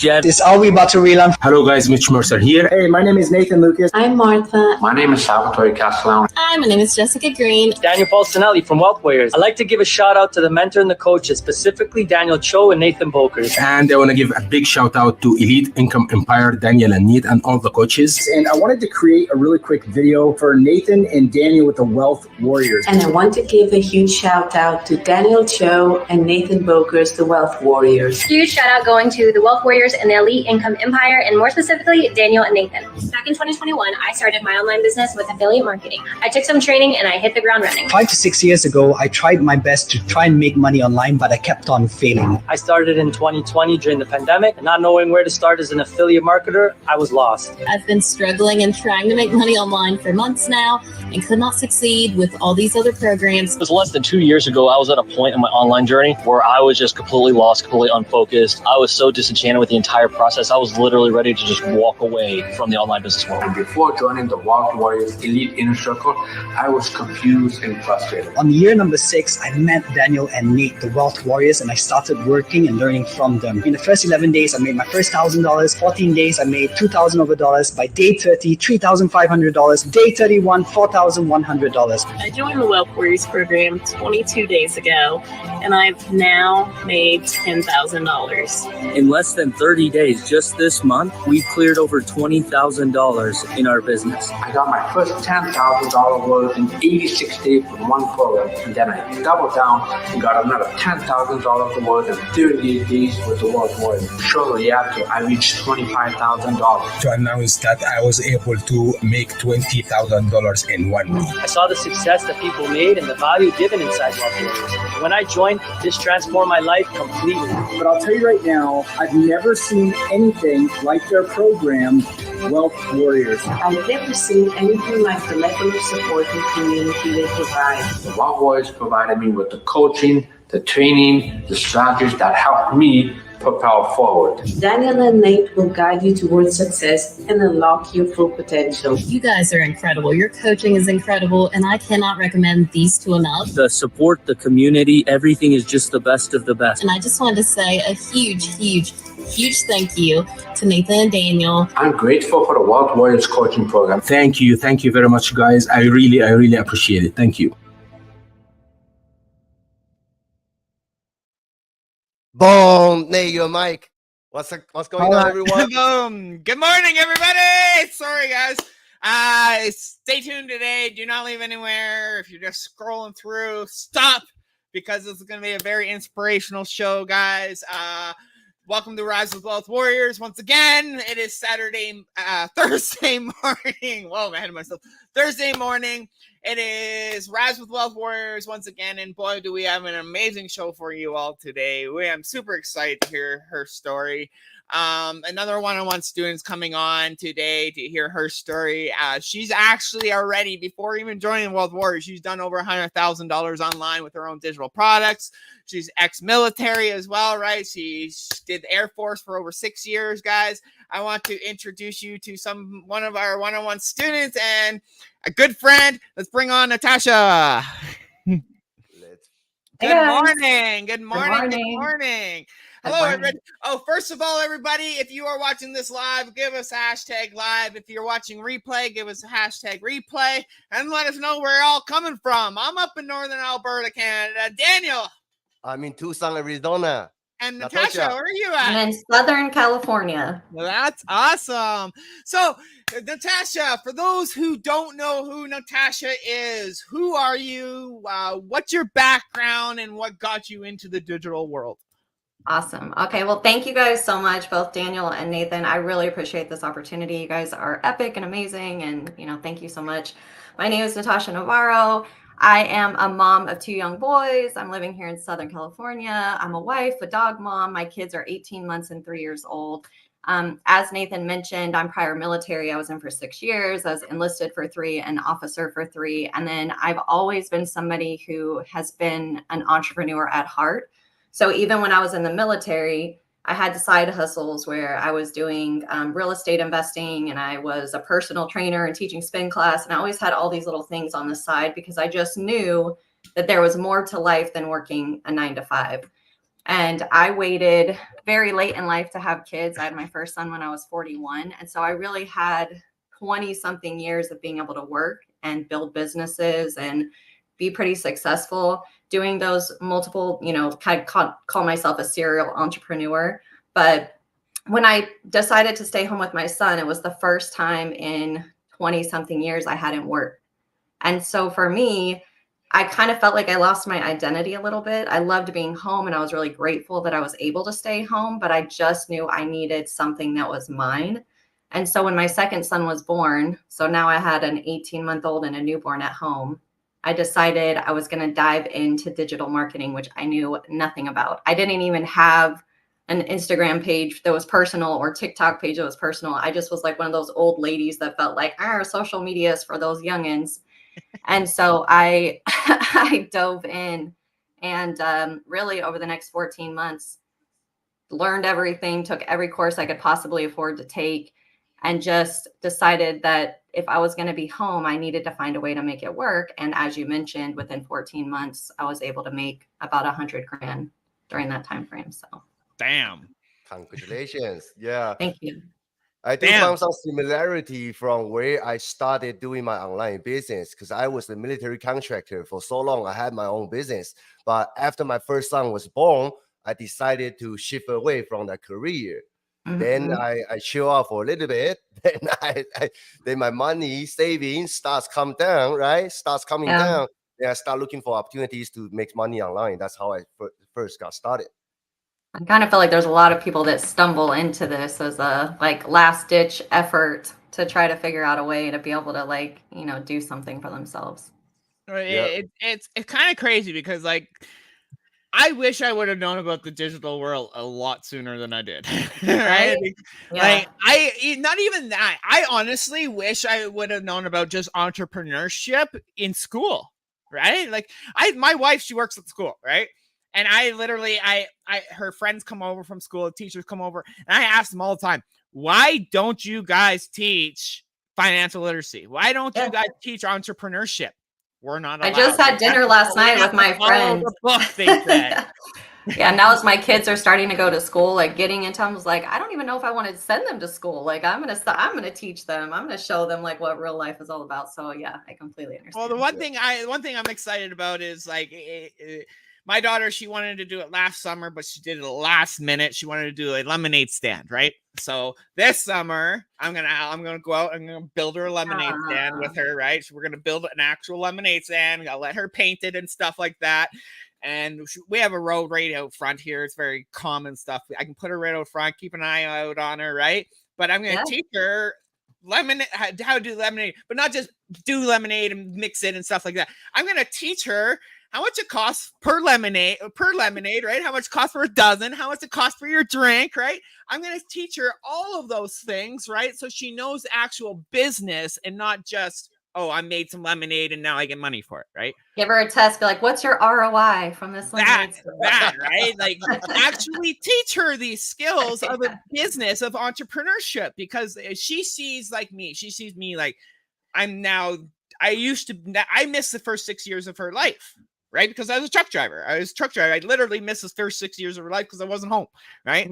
Jed. This are we about to relaunch. Hello guys, Mitch Mercer here. Hey, my name is Nathan Lucas. I'm Martha. My name is Salvatore Castellano. Hi, my name is Jessica Green. Daniel Paulsonelli from Wealth Warriors. I'd like to give a shout out to the mentor and the coaches, specifically Daniel Cho and Nathan Bokers. And I want to give a big shout out to Elite Income Empire, Daniel and Nate, and all the coaches. And I wanted to create a really quick video for Nathan and Daniel with the Wealth Warriors. And I want to give a huge shout out to Daniel Cho and Nathan Bokers, the Wealth Warriors. Huge shout out going to the Wealth Warriors and the Elite Income Empire, and more specifically, Daniel and Nathan. Back in 2021, I started my online business with affiliate marketing. I took some training and I hit the ground running. 5 to 6 years ago, I tried my best to try and make money online, but I kept on failing. I started in 2020 during the pandemic, and not knowing where to start as an affiliate marketer, I was lost. I've been struggling and trying to make money online for months now and could not succeed with all these other programs. It was less than 2 years ago, I was at a point in my online journey where I was just completely lost, completely unfocused. I was so disenchanted with the entire process. I was literally ready to just walk away from the online business world. And before joining the Wealth Warriors Elite Inner Circle, I was confused and frustrated. On year number 6, I met Daniel and Nate, the Wealth Warriors, and I started working and learning from them. In the first 11 days, I made my first $1,000. 14 days, I made $2,000 over dollars. By day 30, $3,500. Day 31, $4,100. I joined the Wealth Warriors program 22 days ago, and I've now made $10,000. In less than 30 days, just this month, we've cleared over $20,000 in our business. I got my first $10,000 worth in 86 days from one program, and then I doubled down and got another $10,000 worth in 38 days with the Wealth Warriors. Shortly after, I reached $25,000. To announce that I was able to make $20,000 in 1 week. I saw the success that people made and the value given inside Wealth Warriors. When I joined, this transformed my life completely. But I'll tell you right now, I've never seen anything like their program, Wealth Warriors. I've never seen anything like the level of support and community they provide. The Wealth Warriors provided me with the coaching, the training, the strategies that helped me propel forward. Daniel and Nate will guide you towards success and unlock your full potential. You guys are incredible. Your coaching is incredible, and I cannot recommend these two enough. The support, the community, everything is just the best of the best. And I just wanted to say a huge thank you to Nathan and Daniel. I'm grateful for the Wealth Warriors coaching program. Thank you very much guys. I really appreciate it. Thank you. Boom! There you go, Mike. What's going on, everyone? Boom! Good morning, everybody. Sorry, guys. Stay tuned today. Do not leave anywhere. If you're just scrolling through, stop, because this is going to be a very inspirational show, guys. Welcome to Rise with Wealth Warriors. Once again, it is Thursday morning. Whoa, I'm ahead of myself. Thursday morning. It is Rise with Wealth Warriors once again, and boy, do we have an amazing show for you all today. I'm super excited to hear her story. Another one-on-one student's coming on today to hear her story. She's actually already, before even joining Wealth Warriors, she's done over $100,000 online with her own digital products. She's ex-military as well, right? She did the Air Force for over 6 years, guys. I want to introduce you to one of our one-on-one students and a good friend. Let's bring on Natosha. Good morning. Hello, everybody. Oh, first of all, everybody, if you are watching this live, give us a hashtag live. If you're watching replay, give us a hashtag replay and let us know where you're all coming from. I'm up in Northern Alberta, Canada. Daniel. I'm in Tucson, Arizona. And Natosha, where are you at? I'm in Southern California. Well, that's awesome. So, Natosha, for those who don't know who Natosha is, who are you? What's your background and what got you into the digital world? Awesome. Okay, well, thank you guys so much, both Daniel and Nathan. I really appreciate this opportunity. You guys are epic and amazing, and thank you so much. My name is Natosha Navarro. I am a mom of 2 young boys. I'm living here in Southern California. I'm a wife, a dog mom. My kids are 18 months and 3 years old. As Nathan mentioned, I'm prior military. I was in for 6 years. I was enlisted for 3 and officer for 3. And then I've always been somebody who has been an entrepreneur at heart. So even when I was in the military, I had side hustles where I was doing real estate investing, and I was a personal trainer and teaching spin class. And I always had all these little things on the side because I just knew that there was more to life than working a 9 to 5. And I waited very late in life to have kids. I had my first son when I was 41. And so I really had 20 something years of being able to work and build businesses and be pretty successful doing those multiple, kind of call myself a serial entrepreneur. But when I decided to stay home with my son, it was the first time in 20 something years I hadn't worked. And so for me, I kind of felt like I lost my identity a little bit. I loved being home and I was really grateful that I was able to stay home, but I just knew I needed something that was mine. And so when my second son was born, so now I had an 18-month-old and a newborn at home, I decided I was going to dive into digital marketing, which I knew nothing about. I didn't even have an Instagram page that was personal or TikTok page that was personal. I just was like one of those old ladies that felt like, social media is for those youngins. And so I I dove in and really over the next 14 months, learned everything, took every course I could possibly afford to take, and just decided that if I was going to be home, I needed to find a way to make it work. And as you mentioned, within 14 months, I was able to make about $100,000 during that time frame. So, damn. Congratulations. Yeah. Thank you. I do found some similarity from where I started doing my online business because I was a military contractor for so long. I had my own business. But after my first son was born, I decided to shift away from that career. Then I chill out for a little bit. Then my money savings starts come down, right? Starts coming down. Then I start looking for opportunities to make money online. That's how I first got started. I kind of feel like there's a lot of people that stumble into this as a last ditch effort to try to figure out a way to be able to do something for themselves. It's kind of crazy because I wish I would have known about the digital world a lot sooner than I did. Right? Yeah. I not even that. I honestly wish I would have known about just entrepreneurship in school. Right? My wife, she works at school, right? And I literally, her friends come over from school, teachers come over, and I ask them all the time, why don't you guys teach financial literacy? Why don't you guys teach entrepreneurship? We're not allowed. I just had dinner last night with my friends. The book, they said. Yeah, now as my kids are starting to go to school, getting into, I was like, I don't even know if I want to send them to school. I'm gonna teach them. I'm gonna show them what real life is all about. So yeah, I completely understand. Well, the one thing I'm excited about is my daughter, she wanted to do it last summer, but she did it last minute. She wanted to do a lemonade stand, right? So this summer, I'm gonna go out and I'm gonna build her a lemonade stand with her, right? So we're gonna build an actual lemonade stand. I'll let her paint it and stuff like that. And we have a road right out front here. It's very common stuff. I can put her right out front, keep an eye out on her, right? But I'm gonna teach her how to do lemonade, but not just do lemonade and mix it and stuff like that. I'm gonna teach her how much it costs per lemonade, right? How much it costs for a dozen, how much it costs for your drink, right? I'm going to teach her all of those things, right? So she knows actual business and not just, I made some lemonade and now I get money for it, right? Give her a test, be like, what's your ROI from this lemonade? That, right? Actually teach her these skills of a business, of entrepreneurship, because she sees me. She sees me I missed the first 6 years of her life. Right? Because I was a truck driver. I literally missed the first 6 years of her life because I wasn't home. Right?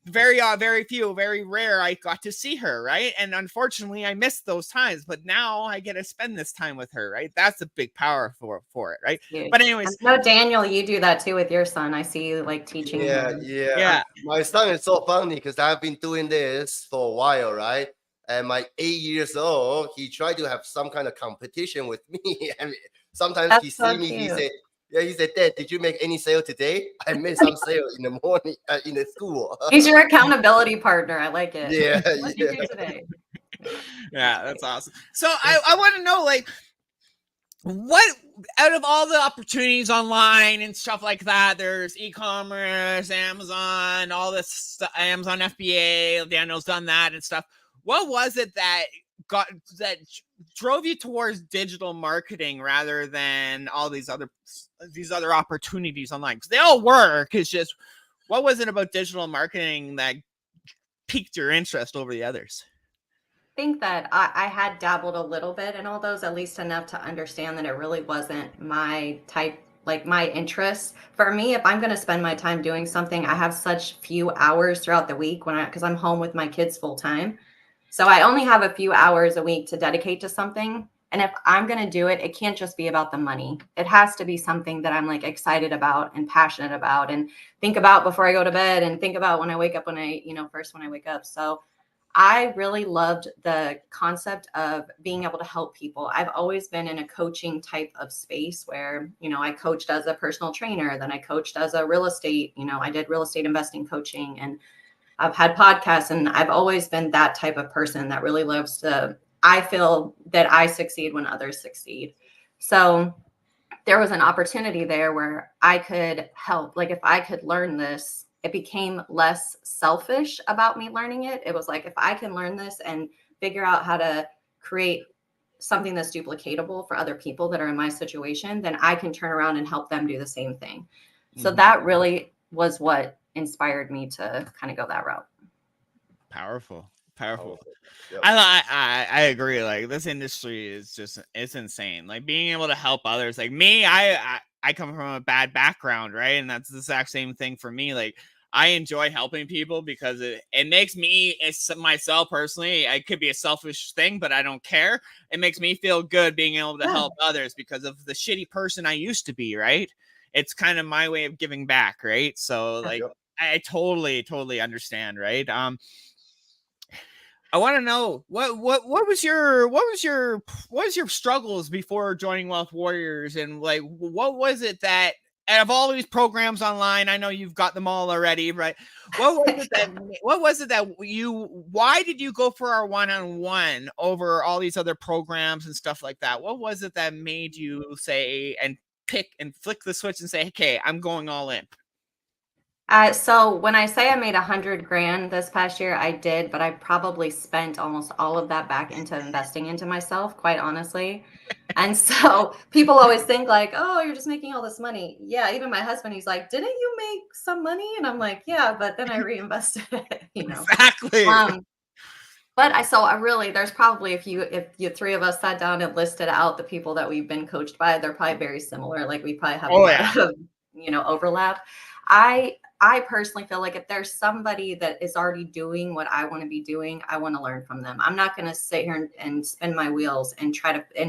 Very rare I got to see her. Right? And unfortunately, I missed those times. But now I get to spend this time with her. Right? That's a big power for it. Right? Huge. But anyways, no, Daniel, you do that too with your son. I see you teaching him. Yeah. My son is so funny because I've been doing this for a while, right? And my 8 years old, he tried to have some kind of competition with me. I mean, sometimes he see me, he said, Dad, did you make any sale today? I made some sale in the morning in the school. He's your accountability partner. I like it. Yeah. What did you do today? Yeah, that's awesome. So I want to know, what out of all the opportunities online and stuff like that, there's e-commerce, Amazon, all this stuff, Amazon FBA, Daniel's done that and stuff. What was it that drove you towards digital marketing rather than all these other opportunities online? Because they all work. It's just, what was it about digital marketing that piqued your interest over the others? I think that I had dabbled a little bit in all those, at least enough to understand that it really wasn't my type like my interests. For me, if I'm going to spend my time doing something, I have such few hours throughout the week because I'm home with my kids full time. So I only have a few hours a week to dedicate to something. And if I'm going to do it, it can't just be about the money. It has to be something that I'm like excited about and passionate about and think about before I go to bed and think about when I wake up, when I wake up. So I really loved the concept of being able to help people. I've always been in a coaching type of space where, I coached as a personal trainer, then I coached as a real estate, I did real estate investing coaching, and I've had podcasts, and I've always been that type of person that really loves I feel that I succeed when others succeed. So there was an opportunity there where I could help. Like if I could learn this, it became less selfish about me learning it. It was like, if I can learn this and figure out how to create something that's duplicatable for other people that are in my situation, then I can turn around and help them do the same thing. So that really was what inspired me to kind of go that route. Powerful. Yep. I agree. Like this industry is it's insane. Like being able to help others. Like me, I come from a bad background, right? And that's the exact same thing for me. Like I enjoy helping people because it makes me, myself personally, it could be a selfish thing, but I don't care. It makes me feel good being able to help others because of the shitty person I used to be, right? It's kind of my way of giving back, right? So like I totally understand, right? I want to know what was your struggles before joining Wealth Warriors, and like what was it that out of all these programs online, I know you've got them all already, right? Why did you go for our one-on-one over all these other programs and stuff like that? What was it that made you say and pick and flick the switch and say, okay, I'm going all in? So when I say I made $100,000 this past year, I did, but I probably spent almost all of that back into investing into myself, quite honestly. And so people always think like, oh, you're just making all this money. Yeah. Even my husband, he's like, didn't you make some money? And I'm like, yeah, but then I reinvested it, Exactly. But there's probably, if you three of us sat down and listed out the people that we've been coached by, they're probably very similar. Like we probably have a lot of, overlap. I personally feel like if there's somebody that is already doing what I want to be doing, I want to learn from them. I'm not going to sit here and spin my wheels and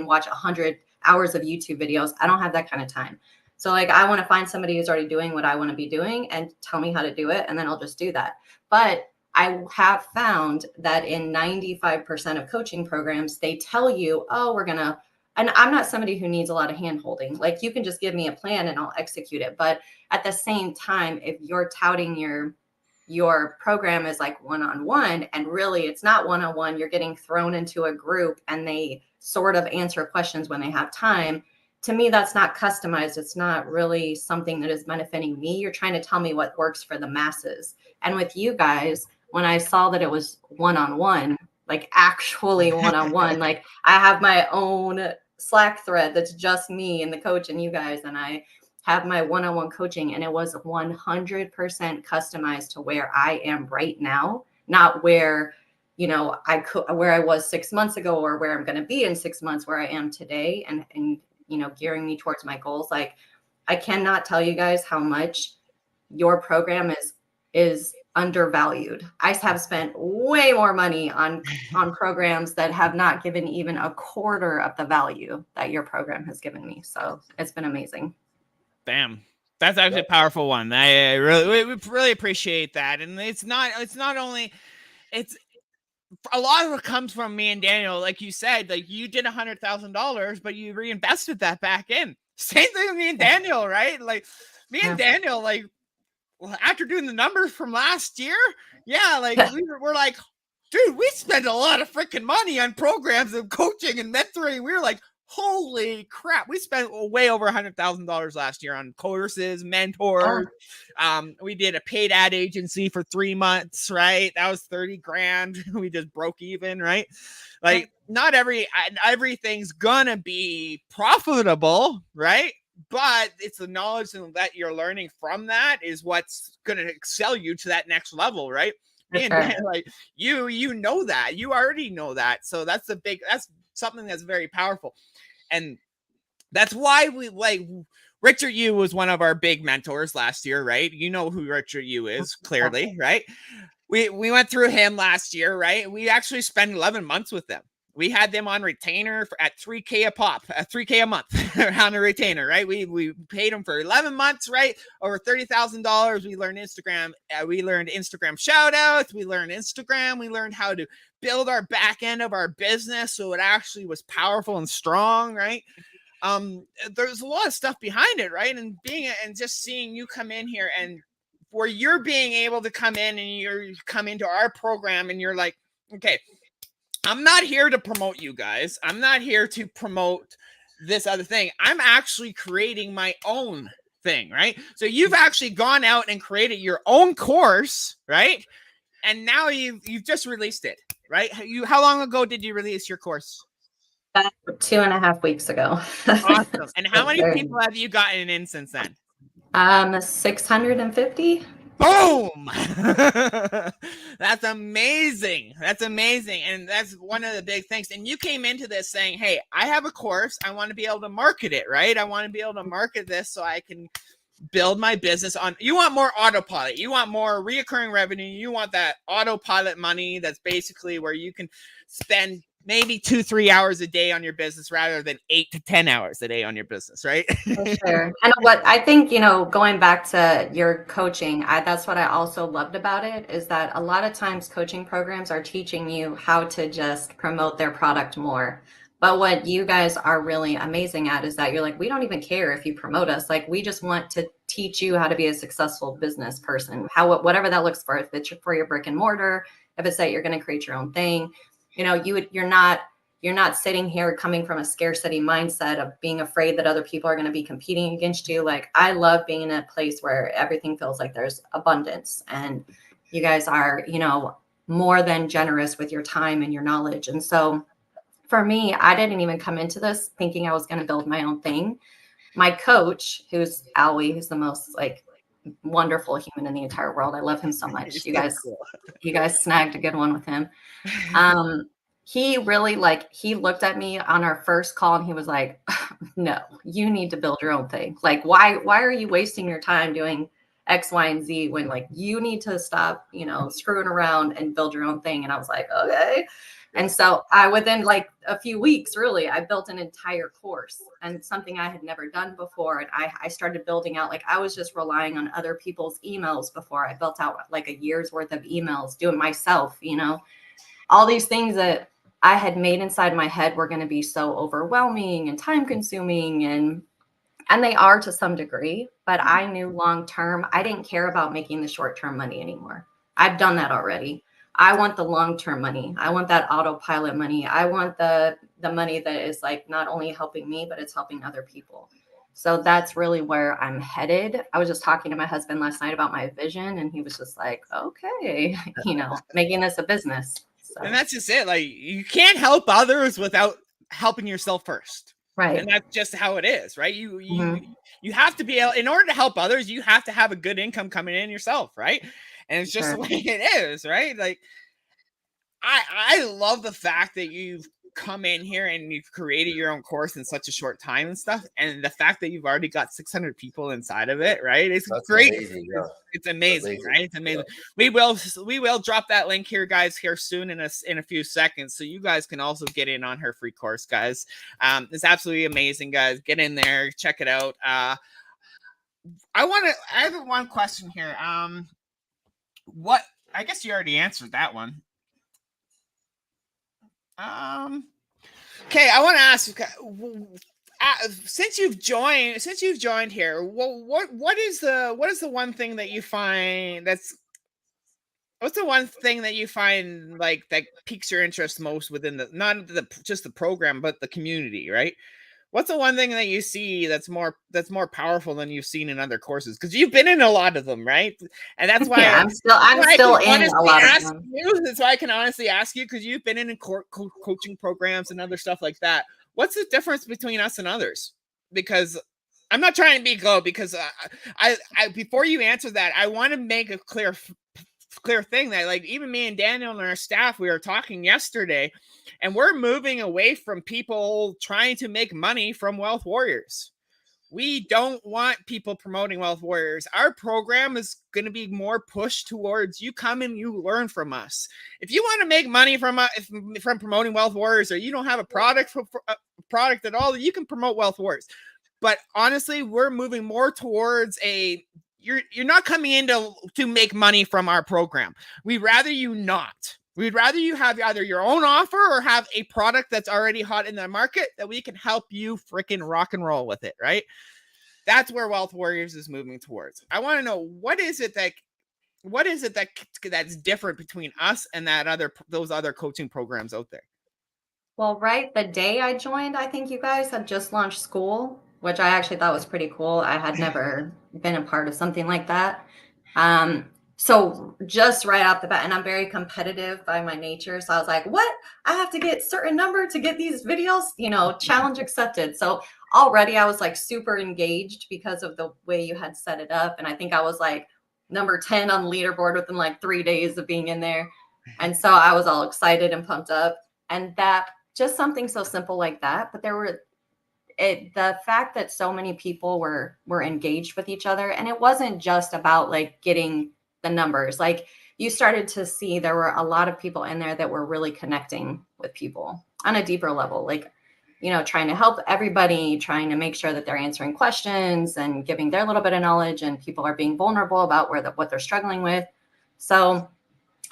watch 100 hours of YouTube videos. I don't have that kind of time. So like, I want to find somebody who's already doing what I want to be doing and tell me how to do it. And then I'll just do that. But I have found that in 95% of coaching programs, they tell you, oh, and I'm not somebody who needs a lot of hand holding. Like you can just give me a plan and I'll execute it. But at the same time, if you're touting your program is like one-on-one, and really it's not one-on-one, you're getting thrown into a group and they sort of answer questions when they have time. To me, that's not customized. It's not really something that is benefiting me. You're trying to tell me what works for the masses. And with you guys, when I saw that it was one-on-one, like actually one-on-one, like I have my own Slack thread that's just me and the coach and you guys, and I have my one-on-one coaching, and it was 100% customized to where I am right now, not where, where I was 6 months ago or where I'm going to be in 6 months, where I am today, and gearing me towards my goals. Like I cannot tell you guys how much your program is undervalued. I have spent way more money on programs that have not given even a quarter of the value that your program has given me. So it's been amazing. Damn. That's actually a powerful one. I really appreciate that. And it's not only, it's a lot of it comes from me and Daniel. Like you said, like you did $100,000, but you reinvested that back in. Same thing with me and Daniel, right? Like me and Daniel, like after doing the numbers from last year, like we're like, dude, we spent a lot of freaking money on programs and coaching and mentoring. We were like, holy crap, we spent way over $100,000 last year on courses, mentors. We did a paid ad agency for 3 months, right? That was $30,000. We just broke even, right? Like not everything's gonna be profitable, right? But it's the knowledge that you're learning from that is what's gonna excel you to that next level, right? And like you know that, you already know that. So that's something that's very powerful. And that's why Richard Yu was one of our big mentors last year, right? You know who Richard Yu is, clearly, right? We went through him last year, right? We actually spent 11 months with them. We had them on retainer at $3K a pop, $3K a month on a retainer, right? We paid them for 11 months, right? Over $30,000. We learned Instagram. We learned Instagram shout outs. We learned Instagram. We learned how to build our back end of our business so it actually was powerful and strong, right? There's a lot of stuff behind it, right? And just seeing you come in here and where you're being able to come in and you come into our program and you're like, okay, I'm not here to promote you guys. I'm not here to promote this other thing. I'm actually creating my own thing, right? So you've actually gone out and created your own course, right? And now you've just released it, right? How long ago did you release your course? 2.5 weeks ago. Awesome. And how many people have you gotten in since then? 650. Boom. That's amazing. That's amazing. And that's one of the big things. And you came into this saying, hey, I have a course. I want to be able to market it, right? I want to be able to market this so I can build my business on. You want more autopilot. You want more reoccurring revenue. You want that autopilot money. That's basically where you can spend maybe 2-3 hours a day on your business rather than 8 to 10 hours a day on your business, right? For sure. And what I think, going back to your coaching, that's what I also loved about it, is that a lot of times coaching programs are teaching you how to just promote their product more. But what you guys are really amazing at is that you're like, we don't even care if you promote us. Like, we just want to teach you how to be a successful business person, whatever that looks for, if it's for your brick and mortar, if it's that you're going to create your own thing. You're not sitting here coming from a scarcity mindset of being afraid that other people are going to be competing against you. Like, I love being in a place where everything feels like there's abundance, and you guys are, more than generous with your time and your knowledge. And so for me, I didn't even come into this thinking I was going to build my own thing. My coach, who's Alwie, who's the most wonderful human in the entire world. I love him so much. You guys snagged a good one with him. He really he looked at me on our first call and he was like, no, you need to build your own thing. Like, why are you wasting your time doing X, Y, and Z when you need to stop, screwing around and build your own thing? And I was like, okay. And so within a few weeks, really, I built an entire course, and something I had never done before. And I started building out, I was just relying on other people's emails before. I built out a year's worth of emails, do it myself, all these things that I had made inside my head were going to be so overwhelming and time consuming. And they are to some degree, but I knew long term, I didn't care about making the short term money anymore. I've done that already. I want the long-term money. I want that autopilot money. I want the money that is not only helping me, but it's helping other people. So that's really where I'm headed. I was just talking to my husband last night about my vision, and he was just like, okay, making this a business. So. And that's just it. You can't help others without helping yourself first. Right. And that's just how it is, right? You have to be able, in order to help others, you have to have a good income coming in yourself, right? And it's just the way it is, right? I love the fact that you've come in here and you've created your own course in such a short time and stuff. And the fact that you've already got 600 people inside of it, right? It's great. Amazing, yeah. It's amazing, right? It's amazing. Yeah. We will drop that link here, guys, here soon in a few seconds. So you guys can also get in on her free course, guys. It's absolutely amazing, guys. Get in there, check it out. I have one question here. I guess you already answered that one. Okay, I want to ask, since you've joined here, what is the one thing that you find what's the one thing that you find that piques your interest most within just the program, but the community, right? What's the one thing that you see that's more powerful than you've seen in other courses? Because you've been in a lot of them, right? And that's why I'm still in a lot of them. That's why I can honestly ask you, because you've been in coaching programs and other stuff like that. What's the difference between us and others? Because I'm not trying to be low. Because I before you answer that, I want to make a clear thing that even me and Daniel and our staff, we were talking yesterday, and we're moving away from people trying to make money from Wealth Warriors. We don't want people promoting Wealth Warriors. Our program is going to be more pushed towards you come and you learn from us. If you want to make money from promoting Wealth Warriors, or you don't have a product at all, you can promote Wealth Warriors. But honestly, we're moving more towards you're not coming in to make money from our program. We'd rather you not. We'd rather you have either your own offer or have a product that's already hot in the market that we can help you freaking rock and roll with it, right? That's where Wealth Warriors is moving towards. I want to know what is it that's different between us and those other coaching programs out there? Well, right the day I joined, I think you guys had just launched school, which I actually thought was pretty cool. I had never been a part of something like that. So just right off the bat, and I'm very competitive by my nature. So I was like, what? I have to get certain number to get these videos, challenge accepted. So already I was like super engaged because of the way you had set it up. And I think I was like number 10 on the leaderboard within like 3 days of being in there. And so I was all excited and pumped up. And that just something so simple like that. But the fact that so many people were engaged with each other, and it wasn't just about like getting the numbers. Like you started to see there were a lot of people in there that were really connecting with people on a deeper level, like, trying to help everybody, trying to make sure that they're answering questions and giving their little bit of knowledge, and people are being vulnerable about what they're struggling with. So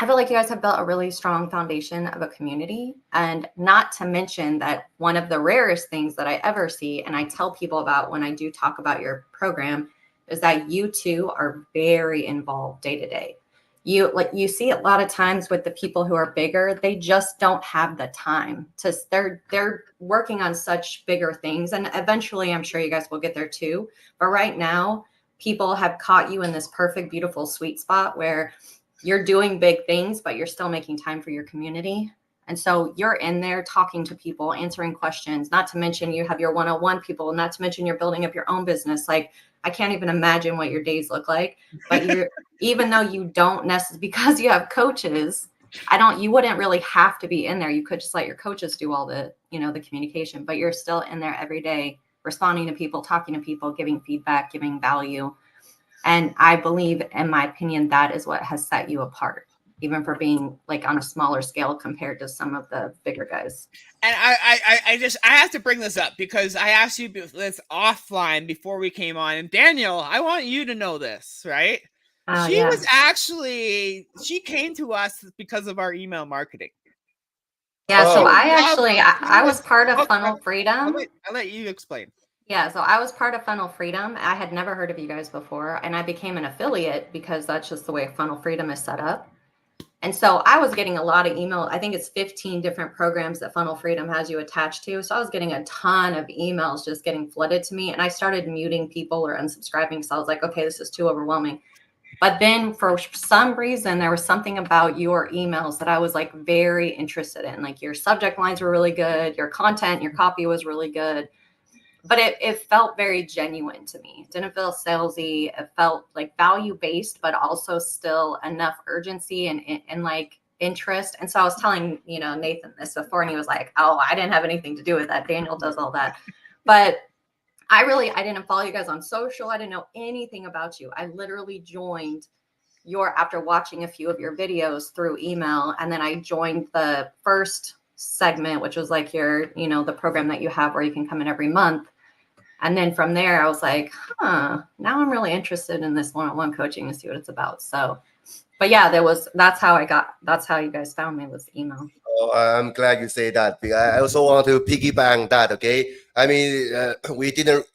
I feel like you guys have built a really strong foundation of a community, and not to mention that one of the rarest things that I ever see, and I tell people about when I do talk about your program, is that you two are very involved day to day. You see a lot of times with the people who are bigger, they just don't have the time they're working on such bigger things. And eventually I'm sure you guys will get there too. But right now, people have caught you in this perfect, beautiful, sweet spot where you're doing big things, but you're still making time for your community. And so you're in there talking to people, answering questions, not to mention you have your one-on-one people, not to mention you're building up your own business. Like, I can't even imagine what your days look like, but even though you don't necessarily, because you have coaches, you wouldn't really have to be in there. You could just let your coaches do all the, the communication, but you're still in there every day, responding to people, talking to people, giving feedback, giving value. And I believe, in my opinion, that is what has set you apart, even for being like on a smaller scale compared to some of the bigger guys. And I have to bring this up because I asked you this offline before we came on. And Daniel, I want you to know this, right? She came to us because of our email marketing. Yeah, so I was part of Funnel Freedom. I'll let you explain. Yeah, so I was part of Funnel Freedom. I had never heard of you guys before, and I became an affiliate because that's just the way Funnel Freedom is set up. And so I was getting a lot of email. I think it's 15 different programs that Funnel Freedom has you attached to. So I was getting a ton of emails just getting flooded to me, and I started muting people or unsubscribing. So I was like, okay, this is too overwhelming. But then for some reason, there was something about your emails that I was like very interested in. Like your subject lines were really good. Your content, your copy was really good. But it felt very genuine to me. It didn't feel salesy. It felt like value-based, but also still enough urgency and like interest. And so I was telling, Nathan this before, and he was like, oh, I didn't have anything to do with that. Daniel does all that. But I didn't follow you guys on social. I didn't know anything about you. I literally joined after watching a few of your videos through email. And then I joined the first segment, which was like your, the program that you have where you can come in every month. And then from there, I was like, now I'm really interested in this one-on-one coaching to see what it's about. So, but yeah, that's how you guys found me, was email. Oh, I'm glad you say that. I also want to piggyback that. Okay. I mean, we didn't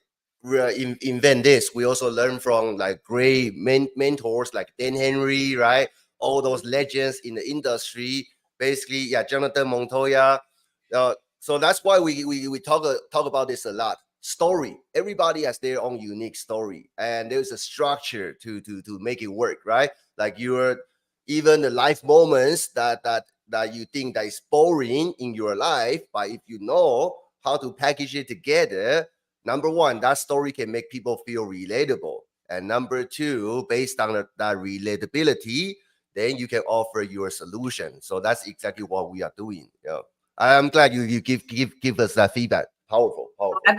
invent this. We also learned from like great mentors like Dan Henry, right? All those legends in the industry. Basically, yeah, Jonathan Montoya. So that's why we talk about this a lot. Story. Everybody has their own unique story, and there's a structure to make it work, right? Like even the life moments that you think that is boring in your life, but if you know how to package it together, number one, that story can make people feel relatable, and number two, based on that relatability, then you can offer your solution. So that's exactly what we are doing. I'm glad you give us that feedback. Powerful, powerful. I've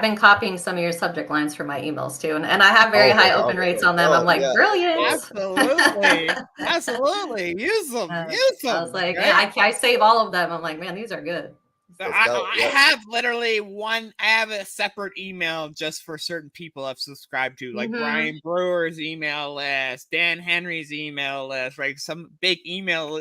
been copying some of your subject lines for my emails too, and I have very high open rates on them. I'm like, brilliant. Absolutely, absolutely. Use them. Use them. I was like, right? man, I save all of them. I'm like, man, these are good. I have literally I have a separate email just for certain people I've subscribed to, like Brian Brewer's email list, Dan Henry's email list, right? Some big email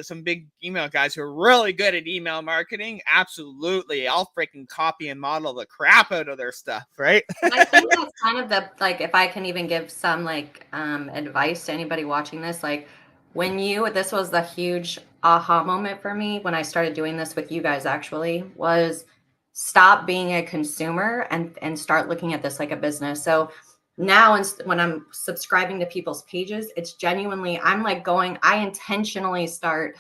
guys who are really good at email marketing. Absolutely. I'll freaking copy and model the crap out of their stuff, right? I think that's kind of the, like, if I can even give some like advice to anybody watching this, like this was the huge aha moment for me when I started doing this with you guys, actually, was stop being a consumer and start looking at this like a business. So now when I'm subscribing to people's pages, it's genuinely, I intentionally start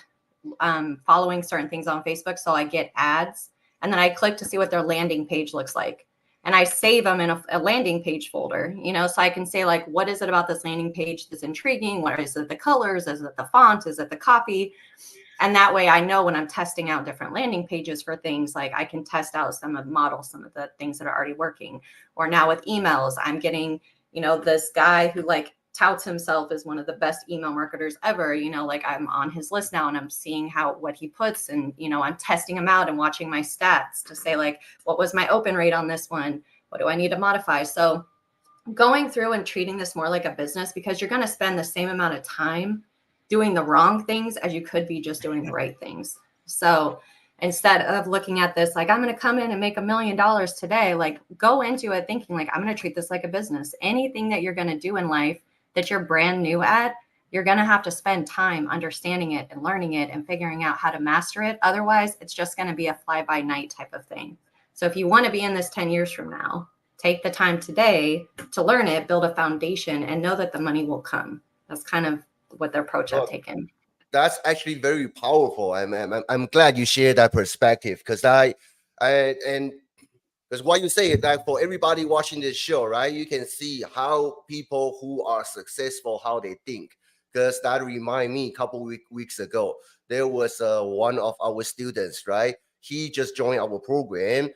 following certain things on Facebook. So I get ads and then I click to see what their landing page looks like. And I save them in a landing page folder, so I can say, like, what is it about this landing page that's intriguing? What is it? The colors? Is it the font? Is it the copy? And that way I know when I'm testing out different landing pages for things, like I can test out some of the things that are already working. Or now with emails, I'm getting, this guy who like touts himself as one of the best email marketers ever, like I'm on his list now and I'm seeing what he puts, and, I'm testing him out and watching my stats to say, like, what was my open rate on this one? What do I need to modify? So going through and treating this more like a business, because you're going to spend the same amount of time doing the wrong things as you could be just doing the right things. So instead of looking at this, like, I'm going to come in and make $1 million today, like, go into it thinking, like, I'm going to treat this like a business. Anything that you're going to do in life that you're brand new at, you're going to have to spend time understanding it and learning it and figuring out how to master it. Otherwise, it's just going to be a fly-by-night type of thing. So if you want to be in this 10 years from now, take the time today to learn it, build a foundation, and know that the money will come. That's kind of what the approach I've taken. That's actually very powerful. I'm glad you shared that perspective, because because what you say is that for everybody watching this show, right, you can see how people who are successful, how they think. Because that remind me, a couple weeks ago, there was one of our students, right? He just joined our program,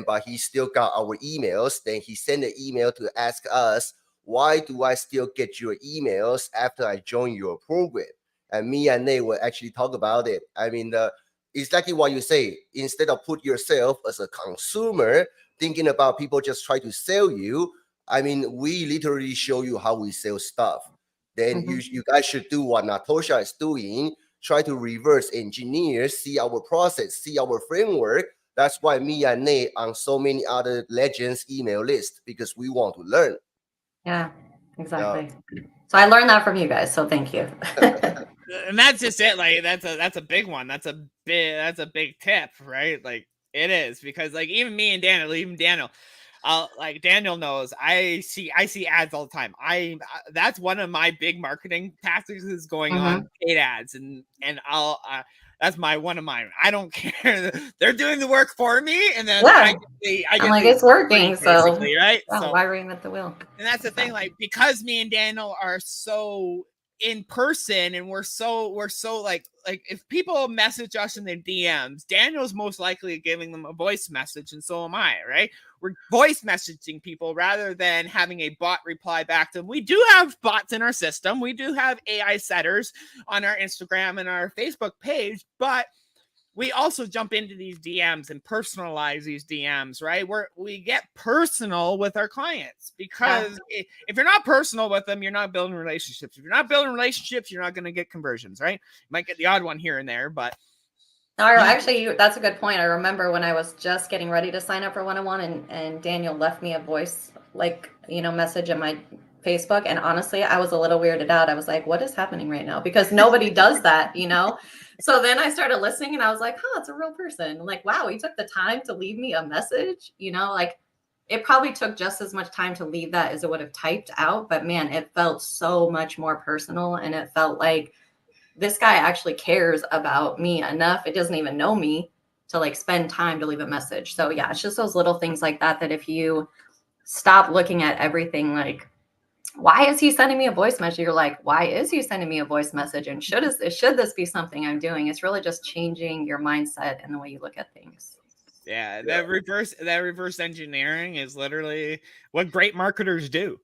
but he still got our emails. Then he sent an email to ask us, why do I still get your emails after I join your program? And me and Nate will actually talk about it. I mean, exactly what you say. Instead of put yourself as a consumer, thinking about people just try to sell you, I mean, we literally show you how we sell stuff. Then you guys should do what Natosha is doing. Try to reverse engineer, see our process, see our framework. That's why me and Nate on so many other legends email list, because we want to learn. Yeah, exactly. So I learned that from you guys. So thank you. And that's just it. Like, that's a big one. That's a big tip, right? Like, it is, because like even me and Daniel, like Daniel knows, I see ads all the time. That's one of my big marketing tactics is going on paid ads, and I'll that's one of mine. I don't care. They're doing the work for me, and then I get like, it's working, so right. Yeah, so why reinvent the wheel? And that's the thing, like, because me and Daniel are so in person, and we're so like if people message us in their DMs, Daniel's most likely giving them a voice message, and so am I, right? We're voice messaging people rather than having a bot reply back to them. We do have bots in our system. We do have AI setters on our Instagram and our Facebook page, but we also jump into these DMs and personalize these DMs, right? We get personal with our clients, because if you're not personal with them, you're not building relationships. If you're not building relationships, you're not going to get conversions, right? You might get the odd one here and there, but. No, actually, that's a good point. I remember when I was just getting ready to sign up for one-on-one, and Daniel left me a voice, message in my Facebook. And honestly, I was a little weirded out. I was like, what is happening right now? Because nobody does that, So then I started listening, and I was like, it's a real person. I'm like, wow, he took the time to leave me a message, it probably took just as much time to leave that as it would have typed out. But man, it felt so much more personal, and it felt like this guy actually cares about me enough. It doesn't even know me to spend time to leave a message. So yeah, it's just those little things like that if you stop looking at everything like, why is he sending me a voice message? You're like, why is he sending me a voice message? And should this be something I'm doing? It's really just changing your mindset and the way you look at things. Yeah, that reverse engineering is literally what great marketers do.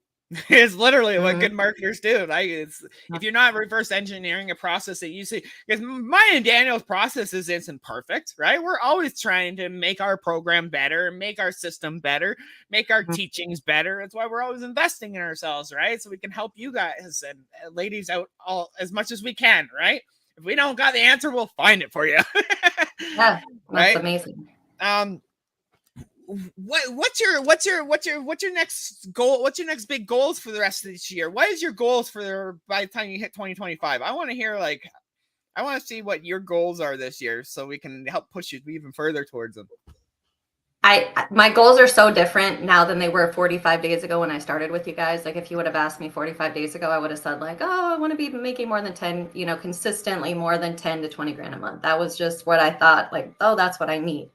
It's literally what good marketers do. Like, if you're not reverse engineering a process that you see, because mine and Daniel's process isn't perfect, right? We're always trying to make our program better, make our system better, make our teachings better. That's why we're always investing in ourselves, right? So we can help you guys and ladies out all as much as we can, right? If we don't got the answer, we'll find it for you. Yeah, that's right? amazing. What's your next goal? What's your next big goals for the rest of this year? What is your goals for by the time you hit 2025? I want to hear, like, I want to see what your goals are this year so we can help push you even further towards them. My goals are so different now than they were 45 days ago when I started with you guys. Like, if you would have asked me 45 days ago, I would have said, like, oh, I want to be making more than 10, consistently more than 10 to 20 grand a month. That was just what I thought, like, oh, that's what I need.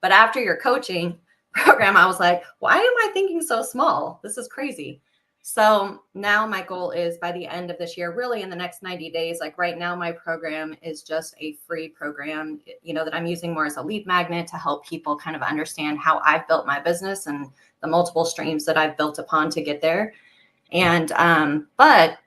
But after your coaching program, I was like, why am I thinking so small? This is crazy. So now my goal is by the end of this year, really in the next 90 days, like right now, my program is just a free program, that I'm using more as a lead magnet to help people kind of understand how I've built my business and the multiple streams that I've built upon to get there. And, but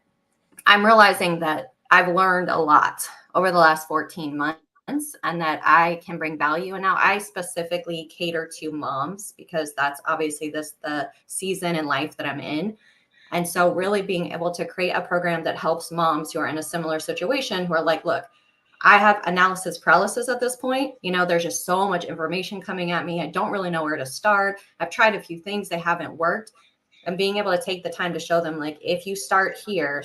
I'm realizing that I've learned a lot over the last 14 months. And that I can bring value. And now I specifically cater to moms because that's obviously the season in life that I'm in. And so really being able to create a program that helps moms who are in a similar situation, who are like, look, I have analysis paralysis at this point. There's just so much information coming at me. I don't really know where to start. I've tried a few things, they haven't worked. And being able to take the time to show them, like, if you start here,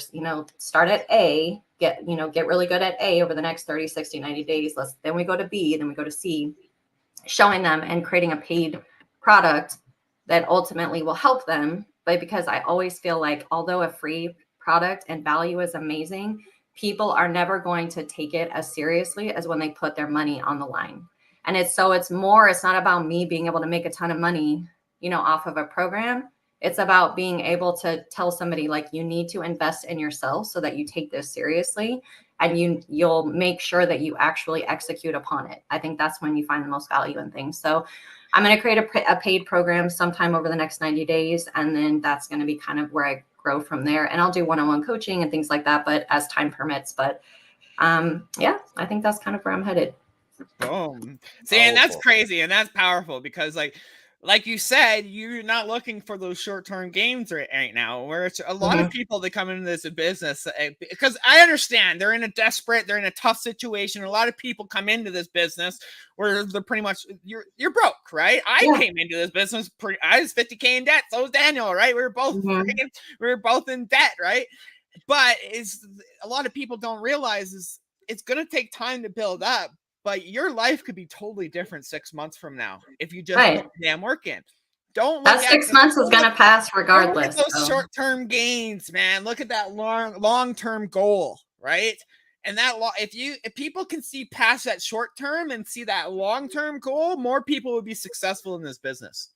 start at A, get really good at A over the next 30, 60, 90 days. Then we go to B, then we go to C, showing them and creating a paid product that ultimately will help them. But because I always feel like, although a free product and value is amazing, people are never going to take it as seriously as when they put their money on the line. And it's not about me being able to make a ton of money, off of a program. It's about being able to tell somebody, like, you need to invest in yourself so that you take this seriously and you'll make sure that you actually execute upon it. I think that's when you find the most value in things. So I'm going to create a paid program sometime over the next 90 days. And then that's going to be kind of where I grow from there. And I'll do one-on-one coaching and things like that, but as time permits. But yeah, I think that's kind of where I'm headed. Boom. See, and that's crazy and that's powerful because, like you said, you're not looking for those short-term gains right now, where it's a lot of people that come into this business, because I understand they're in a tough situation. A lot of people come into this business where they're pretty much, you're broke, right? I came into this business, I was 50K in debt. So was Daniel, right? We were both in debt, right? But a lot of people don't realize is it's going to take time to build up. But your life could be totally different 6 months from now if you just put the damn work in. Don't look that at 6 months is going to pass regardless. Look at those short-term gains, man. Look at that long-term goal, right? And if people can see past that short term and see that long-term goal, more people will be successful in this business.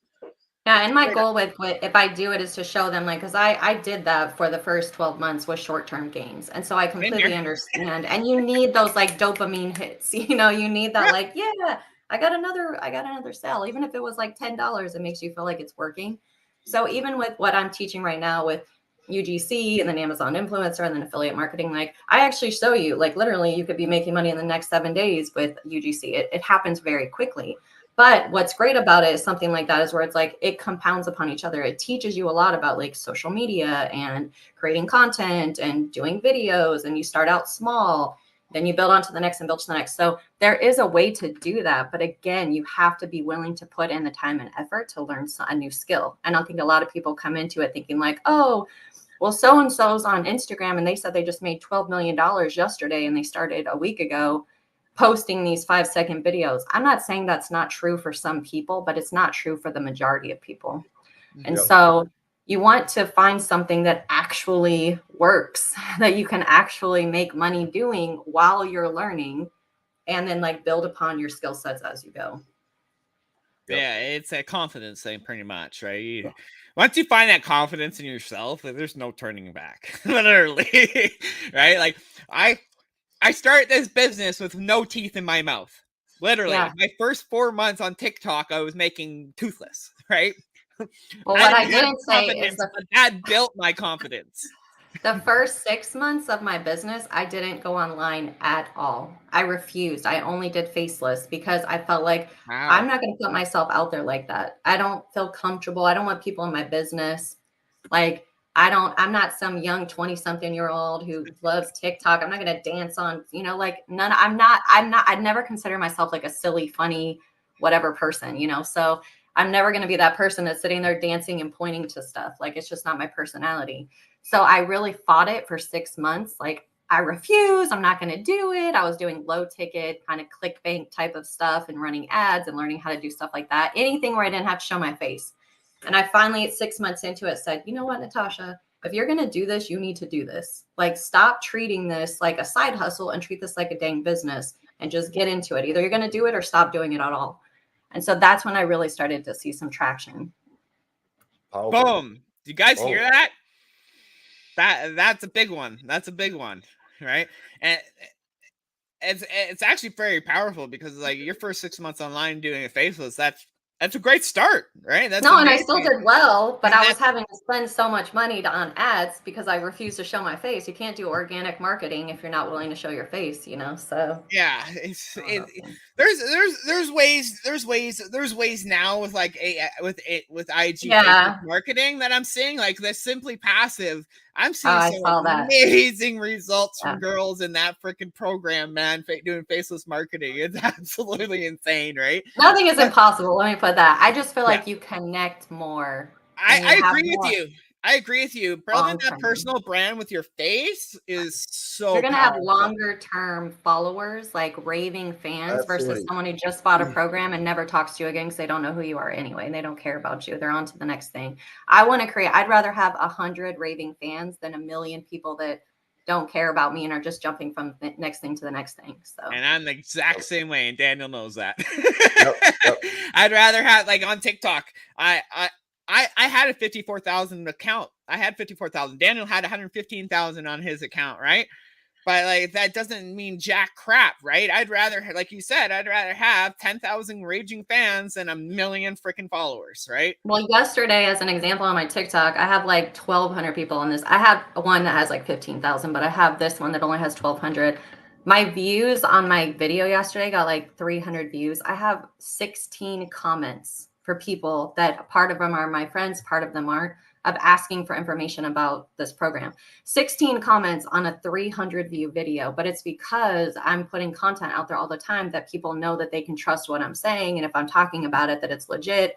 Yeah, and my goal with if I do it is to show them, like, because I did that for the first 12 months with short-term gains. And so I completely understand. And you need those, like, dopamine hits, you need that, like, yeah, I got another sale. Even if it was like $10, it makes you feel like it's working. So even with what I'm teaching right now with UGC and then Amazon influencer and then affiliate marketing, like, I actually show you, like, literally you could be making money in the next 7 days with UGC. It happens very quickly. But what's great about it is something like that is where it's like it compounds upon each other. It teaches you a lot about, like, social media and creating content and doing videos. And you start out small, then you build on to the next and build to the next. So there is a way to do that. But again, you have to be willing to put in the time and effort to learn a new skill. And I think a lot of people come into it thinking like, oh, well, so-and-so's on Instagram and they said they just made $12 million yesterday and they started a week ago posting these 5-second videos. I'm not saying that's not true for some people, but it's not true for the majority of people. And so you want to find something that actually works, that you can actually make money doing while you're learning, and then, like, build upon your skill sets as you go. Yeah, it's a confidence thing pretty much, right? Once you find that confidence in yourself, there's no turning back, literally, right? Like, I start this business with no teeth in my mouth. Literally, Yeah. my first 4 months on TikTok, I was making toothless, right? Well, what I didn't say is but that built my confidence. the first 6 months of my business, I didn't go online at all. I refused. I only did faceless because I felt like I'm not going to put myself out there like that. I don't feel comfortable. I don't want people in my business. Like, I'm not some young 20-something-year-old who loves TikTok. I'm not going to dance on, like I'd never consider myself like a silly, funny, whatever person, so I'm never going to be that person that's sitting there dancing and pointing to stuff. Like, it's just not my personality. So I really fought it for 6 months. Like, I refuse. I'm not going to do it. I was doing low ticket kind of clickbait type of stuff and running ads and learning how to do stuff like that. Anything where I didn't have to show my face. And I finally, 6 months into it, said, you know what, Natosha, if you're going to do this, you need to do this. Like, stop treating this like a side hustle and treat this like a dang business and just get into it. Either you're going to do it or stop doing it at all. And so that's when I really started to see some traction. Boom. Do you guys hear that? That's a big one. That's a big one, right? And it's actually very powerful because, like, your first 6 months online doing a faceless, that's a great start, right? That's no, amazing. and I still did well, but I was having to spend so much money on ads because I refused to show my face. You can't do organic marketing if you're not willing to show your face, So yeah, there's ways now with like with IG marketing that I'm seeing, like the Simply Passive. I'm seeing some amazing results from girls in that freaking program, man. Doing faceless marketing, it's absolutely insane, right? Nothing is impossible. Let me put that. I just feel like you connect more. I agree with you. I agree with you. Building that personal brand with your face is so you're going to have longer term followers, like raving fans versus someone who just bought a program and never talks to you again because they don't know who you are anyway. And they don't care about you. They're on to the next thing. I'd rather have 100 raving fans than 1 million people that don't care about me and are just jumping from the next thing to the next thing. So, and I'm the exact same way, and Daniel knows that. Yep. I'd rather have, like, on TikTok, I had a 54,000 account. I had 54,000. Daniel had 115,000 on his account, right? But like, that doesn't mean jack crap, right? I'd rather, like you said, I'd rather have 10,000 raging fans than 1 million freaking followers, right? Well, yesterday, as an example on my TikTok, I have like 1,200 people on this. I have one that has like 15,000, but I have this one that only has 1,200. My views on my video yesterday got like 300 views. I have 16 comments for people that part of them are my friends, part of them aren't, of asking for information about this program. 16 comments on a 300 view video, but it's because I'm putting content out there all the time that people know that they can trust what I'm saying. And if I'm talking about it, that it's legit.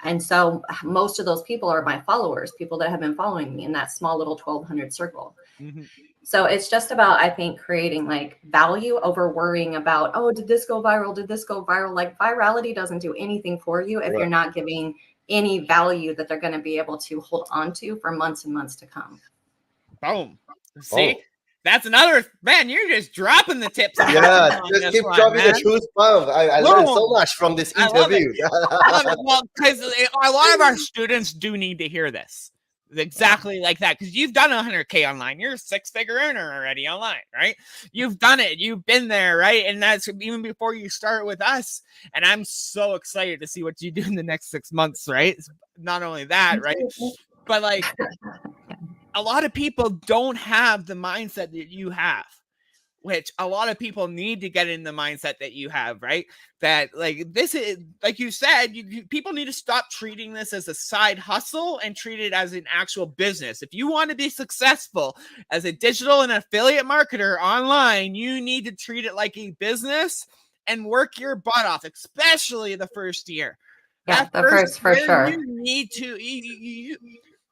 And so most of those people are my followers, people that have been following me in that small little 1,200 circle. Mm-hmm. So it's just about, I think, creating like value over worrying about, oh, did this go viral? Did this go viral? Like, virality doesn't do anything for you if you're not giving any value that they're going to be able to hold on to for months and months to come. Boom. See, that's another, man, you're just dropping the tips. Yeah, just keep dropping the truth bomb. I learned so much from this interview. I love it. Well, because a lot of our students do need to hear this. Exactly like that, because you've done 100K online. You're a 6-figure earner already online, right? You've done it. You've been there, right? And that's even before you start with us. And I'm so excited to see what you do in the next 6 months, right? Not only that, right? But like, a lot of people don't have the mindset that you have, which a lot of people need to get in the mindset that you have, right? That like, this is, like you said, people need to stop treating this as a side hustle and treat it as an actual business. If you want to be successful as a digital and affiliate marketer online, you need to treat it like a business and work your butt off, especially the first year. Yeah, the first for sure. You need to,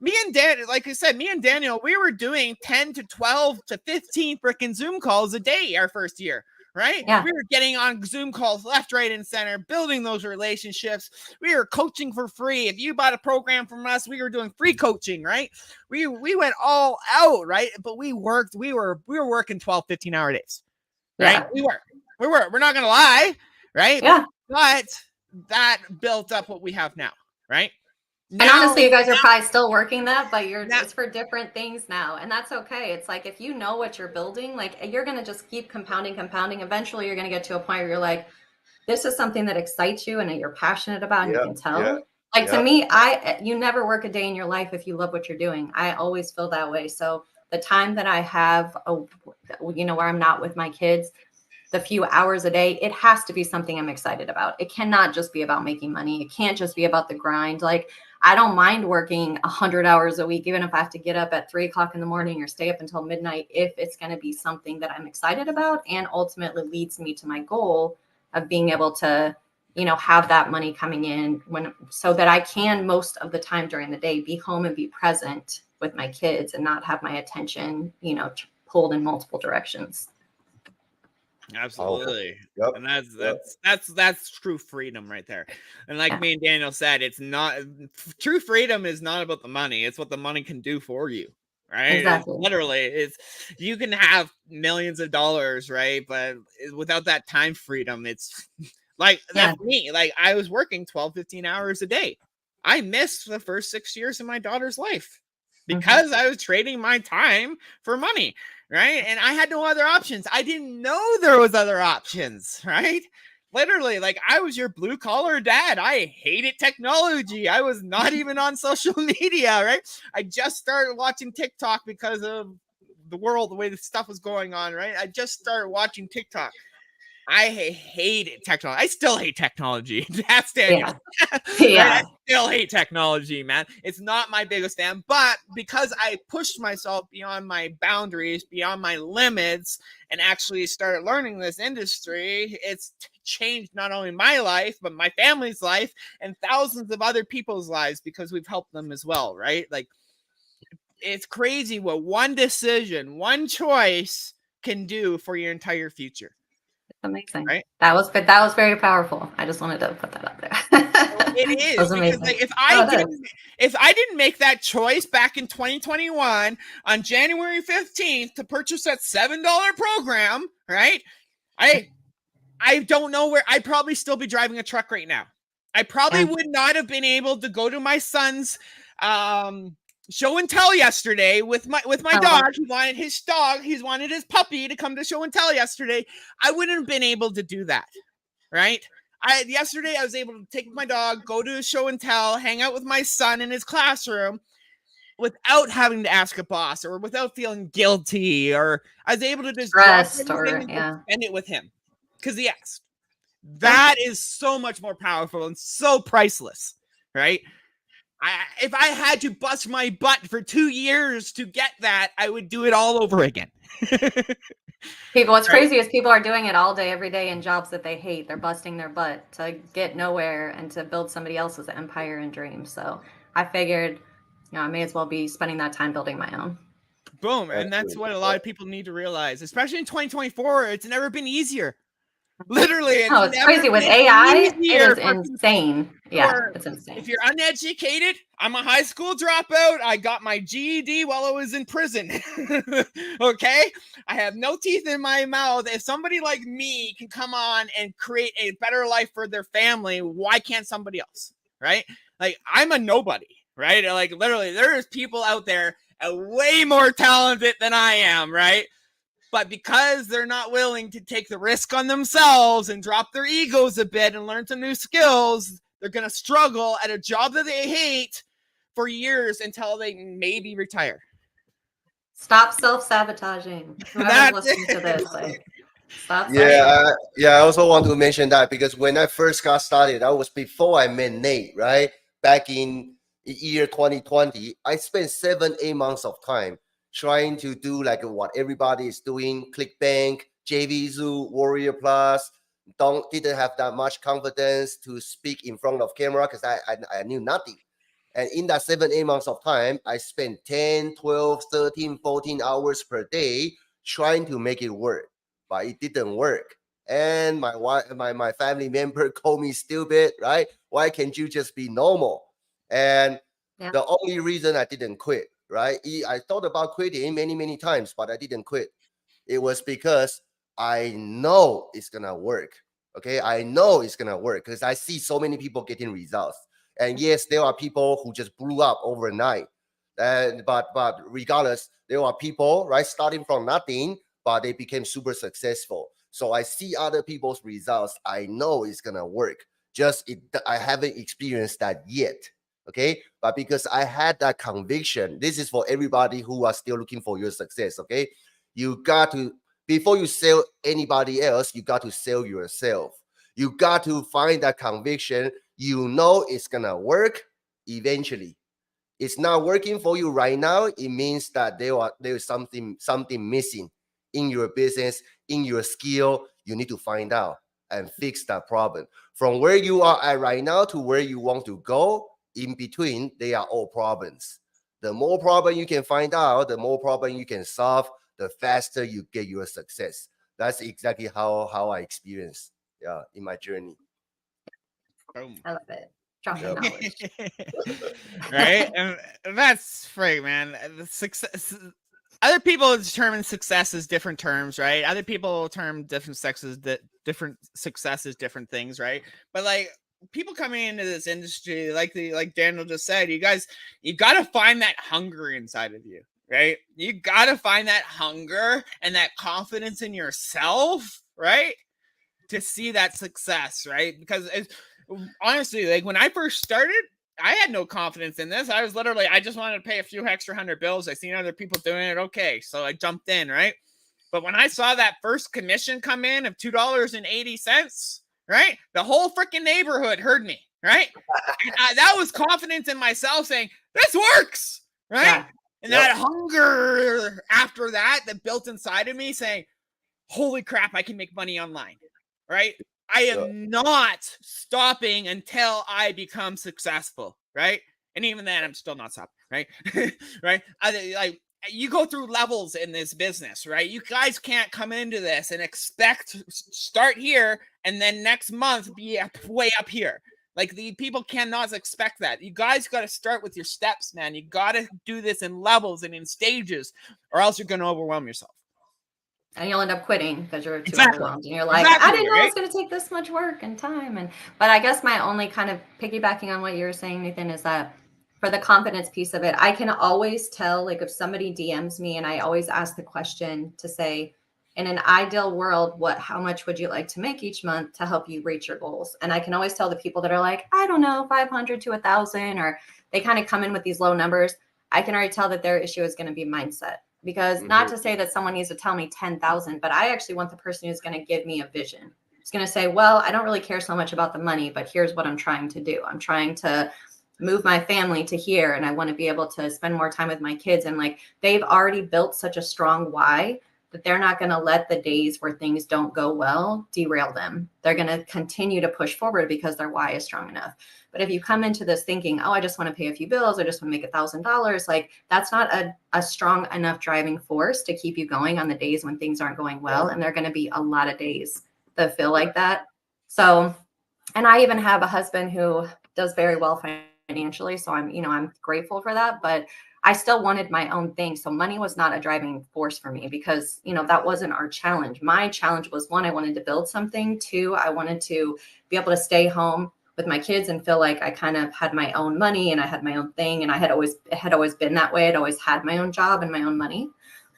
me and Dan, like I said, me and Daniel, we were doing 10 to 12 to 15 freaking Zoom calls a day our first year, right? Yeah. We were getting on Zoom calls left, right, and center, building those relationships. We were coaching for free. If you bought a program from us, we were doing free coaching, right? We went all out, right? But we were working 12, 15-hour days, right? Yeah. We were. We're not going to lie, right? Yeah. But that built up what we have now, right? And honestly, you guys are probably still working that, but it's for different things now. And that's okay. It's like, if you know what you're building, like, you're going to just keep compounding. Eventually you're going to get to a point where you're like, this is something that excites you and that you're passionate about, and you can tell. Like Yeah. to me, you never work a day in your life if you love what you're doing. I always feel that way. So the time that I have, where I'm not with my kids, the few hours a day, it has to be something I'm excited about. It cannot just be about making money. It can't just be about the grind. Like, I don't mind working 100 hours a week, even if I have to get up at 3 o'clock in the morning or stay up until midnight, if it's going to be something that I'm excited about and ultimately leads me to my goal of being able to, have that money coming in so that I can most of the time during the day be home and be present with my kids and not have my attention, pulled in multiple directions. Absolutely. Yep. And that's true freedom right there. And like me and Daniel said, it's not true freedom is not about the money. It's what the money can do for you. Right. Exactly. It's you can have millions of dollars, right? But without that time freedom, it's like that for me. Like I was working 12, 15 hours a day. I missed the first 6 years of my daughter's life because I was trading my time for money. Right. And I had no other options. I didn't know there was other options. Right. Literally, like I was your blue collar dad. I hated technology. I was not even on social media. Right. I just started watching TikTok because of the world, the way the stuff was going on. Right. I just started watching TikTok. I hated technology. I still hate technology. That's Daniel. Yeah. Right? I still hate technology, man. It's not my biggest fan, but because I pushed myself beyond my boundaries, beyond my limits, and actually started learning this industry, it's changed not only my life, but my family's life and thousands of other people's lives because we've helped them as well, right? Like, it's crazy what one decision, one choice can do for your entire future. Amazing. Right? That was very powerful. I just wanted to put that out there. It is because like if I didn't make that choice back in 2021 on January 15th to purchase that $7 program, right? I don't know where I'd probably still be driving a truck right now. I probably would not have been able to go to my son's show and tell yesterday with my dog. He wanted his dog. He wanted his puppy to come to show and tell yesterday. I wouldn't have been able to do that, right? Yesterday I was able to take my dog, go to a show and tell, hang out with my son in his classroom without having to ask a boss or without feeling guilty, or I was able to just spend it with him because he asked. That is so much more powerful and so priceless, right? If I had to bust my butt for 2 years to get that, I would do it all over again. What's crazy is people are doing it all day, every day in jobs that they hate. They're busting their butt to get nowhere and to build somebody else's empire and dream. So I figured, I may as well be spending that time building my own. Boom. And that's what a lot of people need to realize, especially in 2024. It's never been easier. Literally, it's crazy with AI. It is insane. It's insane. If you're uneducated, I'm a high school dropout. I got my GED while I was in prison. Okay, I have no teeth in my mouth. If somebody like me can come on and create a better life for their family, why can't somebody else? Right? Like, I'm a nobody. Right? Like, literally, there's people out there way more talented than I am. Right? But because they're not willing to take the risk on themselves and drop their egos a bit and learn some new skills, they're going to struggle at a job that they hate for years until they maybe retire. Stop self-sabotaging. Whoever's listening to this, stop. I also want to mention that because when I first got started, that was before I met Nate, right? Back in the year 2020, I spent 7-8 months of time trying to do like what everybody is doing, ClickBank, JVZoo, Warrior Plus. Didn't have that much confidence to speak in front of camera because I knew nothing. And in that 7-8 months of time, I spent 10, 12, 13, 14 hours per day trying to make it work, but it didn't work. And my family member called me stupid, right? Why can't you just be normal? And the only reason I didn't quit, right? I thought about quitting many times, but I didn't quit. It was because I know it's gonna work. Okay, I know it's gonna work because I see so many people getting results. And yes, there are people who just blew up overnight. But regardless, there are people, right, starting from nothing, but they became super successful. So I see other people's results. I know it's gonna work. I haven't experienced that yet. Okay, but because I had that conviction, this is for everybody who are still looking for your success. Okay, you got to, before you sell anybody else, you got to sell yourself. You got to find that conviction. You know it's gonna work eventually. It's not working for you right now. It means that there is something missing in your business, in your skill. You need to find out and fix that problem. From where you are at right now to where you want to go, in between, they are all problems. The more problem you can find out, the more problem you can solve, the faster you get your success. That's exactly how I experienced in my journey. Boom. I love it. Dropping knowledge. Right? And that's great, man. The success. Other people determine success as different terms, right? Other people term different successes, different things, right? But like people coming into this industry, like Daniel just said, you got to find that hunger inside of you, right? You got to find that hunger and that confidence in yourself, right? To see that success, right? Because honestly, like when I first started, I had no confidence in this. I was literally, I just wanted to pay a few extra $100. I seen other people doing it. Okay. So I jumped in, right? But when I saw that first commission come in of $2.80, right? The whole freaking neighborhood heard me, right? And that was confidence in myself saying, this works, right? Yeah. And that hunger after that built inside of me saying, holy crap, I can make money online, right? I am not stopping until I become successful, right? And even then, I'm still not stopping, right? Right? Like you go through levels in this business, right? You guys can't come into this and expect start here and then next month be way up here. Like the people cannot expect that. You guys got to start with your steps, man. You got to do this in levels and in stages, or else you're going to overwhelm yourself. And you'll end up quitting because you're too overwhelmed. And you're like, I didn't know it was going to take this much work and time. But I guess my only kind of piggybacking on what you were saying, Nathan, is that for the confidence piece of it, I can always tell, like if somebody DMs me and I always ask the question to say, in an ideal world, how much would you like to make each month to help you reach your goals? And I can always tell the people that are like, I don't know, 500 to 1,000, or they kind of come in with these low numbers. I can already tell that their issue is going to be mindset. Because not to say that someone needs to tell me 10,000, but I actually want the person who's going to give me a vision. It's going to say, well, I don't really care so much about the money, but here's what I'm trying to do. I'm trying to move my family to here, and I want to be able to spend more time with my kids. And like, they've already built such a strong why that they're not going to let the days where things don't go well derail them. They're going to continue to push forward because their why is strong enough. But if you come into this thinking, oh, I just want to pay a few bills, I just want to make $1,000, like that's not a strong enough driving force to keep you going on the days when things aren't going well. And there are going to be a lot of days that feel like that. So, and I even have a husband who does very well financially. So I'm grateful for that, but I still wanted my own thing. So money was not a driving force for me because, that wasn't our challenge. My challenge was, one, I wanted to build something. Two, I wanted to be able to stay home with my kids and feel like I kind of had my own money and I had my own thing. And it had always been that way. I'd always had my own job and my own money.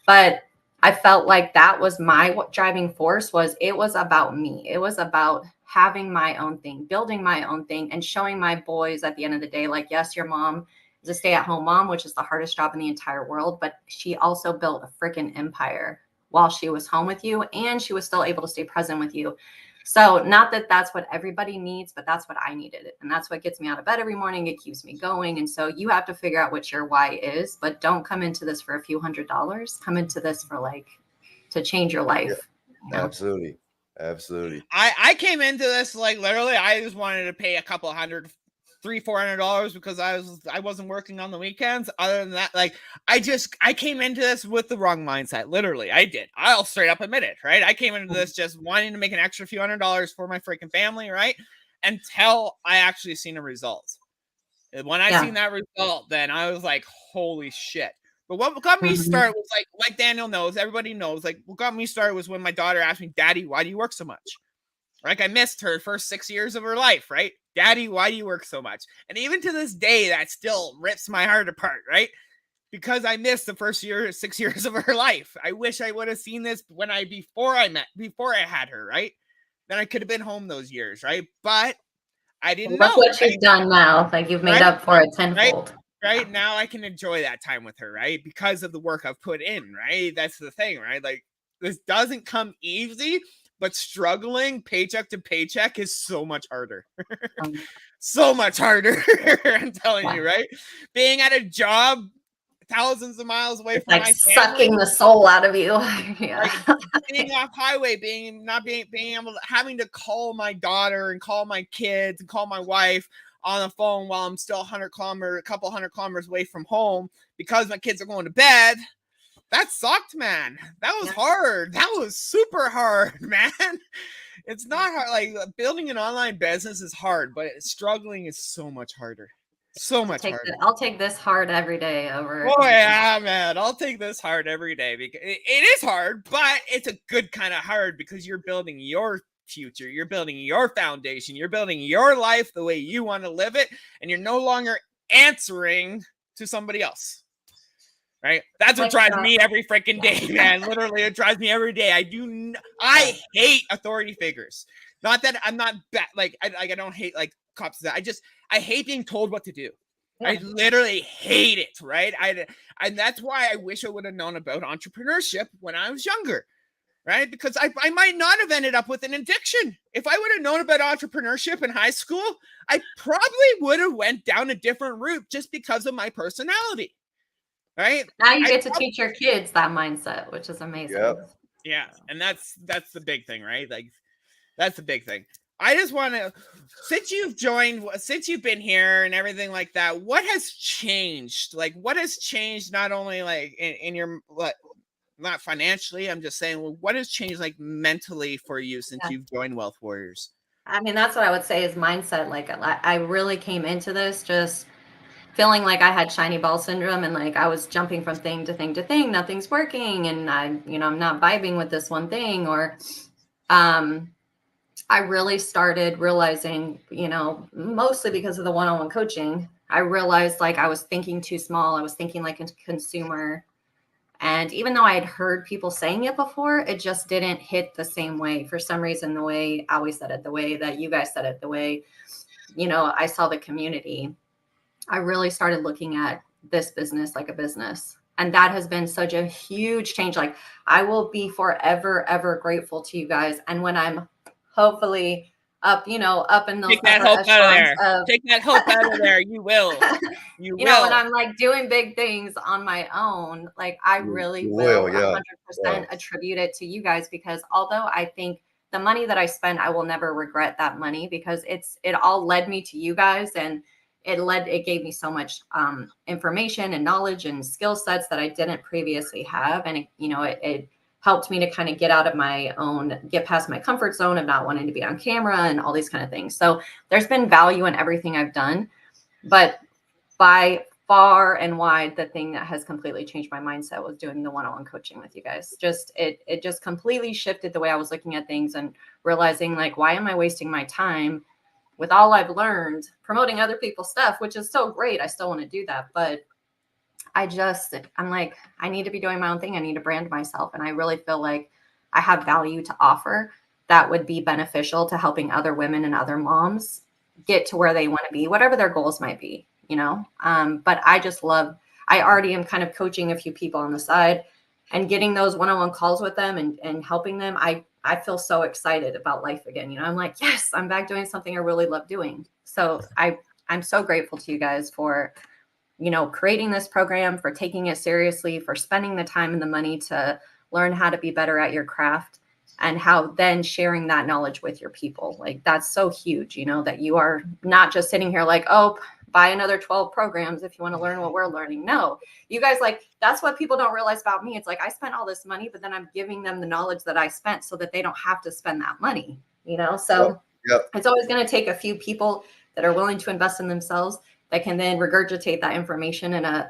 But I felt like that was my driving force. It was about me. It was about having my own thing, building my own thing, and showing my boys at the end of the day, like, yes, your mom is a stay-at-home mom, which is the hardest job in the entire world, but she also built a freaking empire while she was home with you, and she was still able to stay present with you. So not that that's what everybody needs, but that's what I needed. And that's what gets me out of bed every morning. It keeps me going. And so you have to figure out what your why is, but don't come into this for a few $100s. Come into this for to change your life. Yeah, absolutely. I came into this literally, I just wanted to pay a couple $300, $400 because I wasn't working on the weekends. Other than that, I came into this with the wrong mindset. Literally, I did. I'll straight up admit it, right? I came into this just wanting to make an extra few $100s for my freaking family, right? Until I actually seen a result. When I seen that result, then I was like, holy shit. But what got me started was like Daniel knows, everybody knows, what got me started was when my daughter asked me, Daddy, why do you work so much? Like I missed her first 6 years of her life, right? Daddy, why do you work so much? And even to this day, that still rips my heart apart, right? because I missed the first 6 years of her life. I wish I would have seen this before I had her, right? Then I could have been home those years, right? But I didn't know. Look what you've done now. Like you've made up for it tenfold. Right now I can enjoy that time with her, right? Because of the work I've put in, right? That's the thing, right? Like this doesn't come easy, but struggling paycheck to paycheck is so much harder. So much harder. I'm telling you, right? Being at a job thousands of miles away from my family, sucking the soul out of you. Yeah. Being off highway, being able to having to call my daughter and call my kids and call my wife on the phone while I'm still a couple hundred kilometers away from home because my kids are going to bed. That sucked, man. That was hard. That was super hard, man. It's not hard. Like building an online business is hard, but struggling is so much harder. So much harder. I'll take this hard every day over. Oh yeah, man. I'll take this hard every day because it is hard, but it's a good kind of hard because you're building your future. You're building your foundation. You're building your life the way you want to live it. And you're no longer answering to somebody else. Right? That's what drives me every freaking day, man. Literally, it drives me every day. I hate authority figures. Not that I'm not bad. I don't hate like cops. I hate being told what to do. Yeah. I literally hate it, right? And that's why I wish I would have known about entrepreneurship when I was younger, right? Because I might not have ended up with an addiction. If I would have known about entrepreneurship in high school, I probably would have went down a different route just because of my personality, right? Now you get to teach your kids that mindset, which is amazing. Yeah, and that's the big thing, right? Like that's the big thing. I just want to, since you've been here and everything like that, what has changed? Like, what has changed not only like in your, not financially, I'm just saying, what has changed like mentally for you since you've joined Wealth Warriors? I mean, that's what I would say is mindset. Like, I really came into this just feeling like I had shiny ball syndrome and like I was jumping from thing to thing to thing, nothing's working. And I'm not vibing with this one thing, or, I really started realizing, mostly because of the one-on-one coaching, I realized like I was thinking too small. I was thinking like a consumer. And even though I had heard people saying it before, it just didn't hit the same way. For some reason, the way Ali said it, the way that you guys said it, the way, I saw the community, I really started looking at this business like a business. And that has been such a huge change. Like I will be forever, ever grateful to you guys. And when I'm hopefully up in those take that hope out of there. Take that hope out of there. You will. You will. When I'm like doing big things on my own, like I really will 100% attribute it to you guys, because although I think the money that I spend, I will never regret that money, because it all led me to you guys, and it gave me so much information and knowledge and skill sets that I didn't previously have. And it helped me to kind of get past my comfort zone of not wanting to be on camera and all these kind of things. So there's been value in everything I've done, but by far and wide, the thing that has completely changed my mindset was doing the one-on-one coaching with you guys. It just completely shifted the way I was looking at things and realizing like, why am I wasting my time with all I've learned promoting other people's stuff, which is so great. I still want to do that, but I'm like, I need to be doing my own thing. I need to brand myself. And I really feel like I have value to offer that would be beneficial to helping other women and other moms get to where they want to be, whatever their goals might be, but I already am kind of coaching a few people on the side and getting those one-on-one calls with them and helping them. I feel so excited about life again. I'm like, yes, I'm back doing something I really love doing. So I'm so grateful to you guys for creating this program, for taking it seriously, for spending the time and the money to learn how to be better at your craft, and how then sharing that knowledge with your people. Like that's so huge, that you are not just sitting here like, oh, buy another 12 programs if you want to learn what we're learning. No, you guys, like, that's what people don't realize about me. It's like, I spent all this money, but then I'm giving them the knowledge that I spent so that they don't have to spend that money, So It's always going to take a few people that are willing to invest in themselves that can then regurgitate that information in a,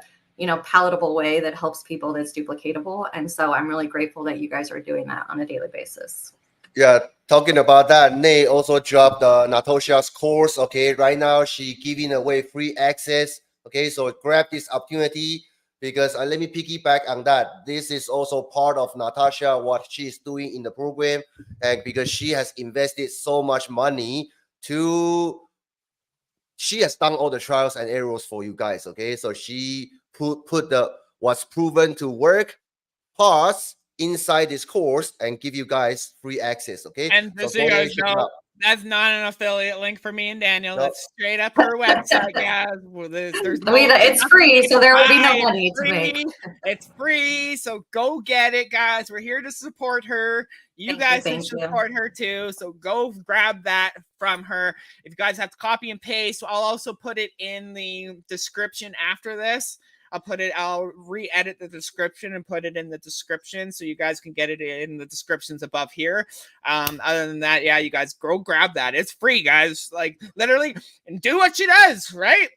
palatable way that helps people, that's duplicatable. And so I'm really grateful that you guys are doing that on a daily basis. Yeah, talking about that, Nate also dropped Natosha's course. Okay, right now she giving away free access. Okay, so grab this opportunity because let me piggyback on that. This is also part of Natasha, what she's doing in the program, and because she has invested so much money she has done all the trials and errors for you guys. Okay, so she put the what's proven to work parts inside this course and give you guys free access. Okay, And so just so you guys know, that's not an affiliate link for me and Daniel. Nope. That's straight up her website, guys. Well, there's no, it's free, so there will be no money to make. It's free, so go get it, guys. We're here to support her. You guys can support her too, so go grab that from her. If you guys have to copy and paste, I'll also put it in the description after this. I'll re-edit the description and put it in the description so you guys can get it in the descriptions above here. Other than that, yeah, you guys go grab that. It's free, guys. Like literally, and do what she does, right?